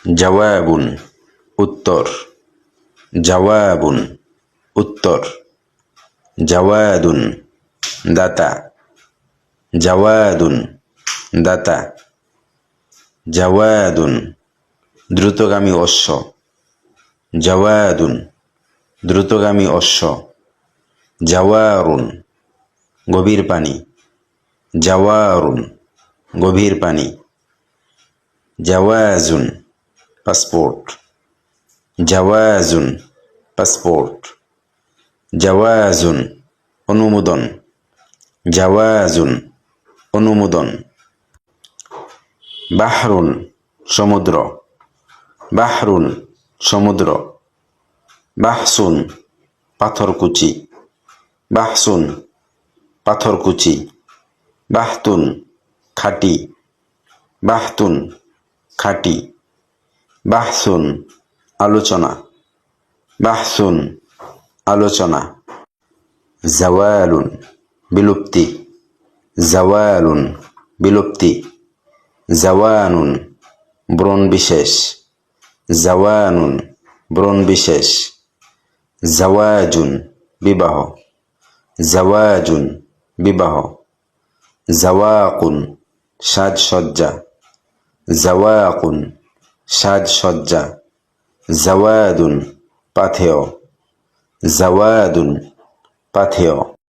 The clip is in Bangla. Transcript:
জওয়াবুন উত্তর, জওয়াবুন উত্তর, জাওয়াদুন দাতা, জাওয়াদুন দাতা, জাওয়াদুন দ্রুতগামী অশ্ব, জাওয়াদুন দ্রুতগামী অশ্ব, জাওয়ারুন গভীর পানি, জাওয়ারুন গভীর পানি, জাওয়াজুন পাসপোর্ট, জাওয়াজুন পাসপোর্ট, জাওয়াজুন অনুমোদন, জাওয়াজুন অনুমোদন, বাহরুন সমুদ্র, বাহরুন সমুদ্র, বাহসুন পাথরকুচি, বাহসুন পাথরকুচি, বাহতুন খাঁটি, বাহতুন খাঁটি, বাহসুন আলোচনা, বাহসুন আলোচনা, জাওয়ালুন বিলুপ্তি, জাওয়ালুন বিলুপ্তি, জাওয়ানুন ব্রণ বিশেষ, জাওয়ানুন ব্রণ বিশেষ, জাওয়াজুন বিবাহ, জাওয়াজুন বিবাহ, জাওয়াকুন সাজসজ্জা, জাওয়াকুন সাজসজ্জা, জাওয়াদুন পাথেয়, জাওয়াদুন পাথেয়।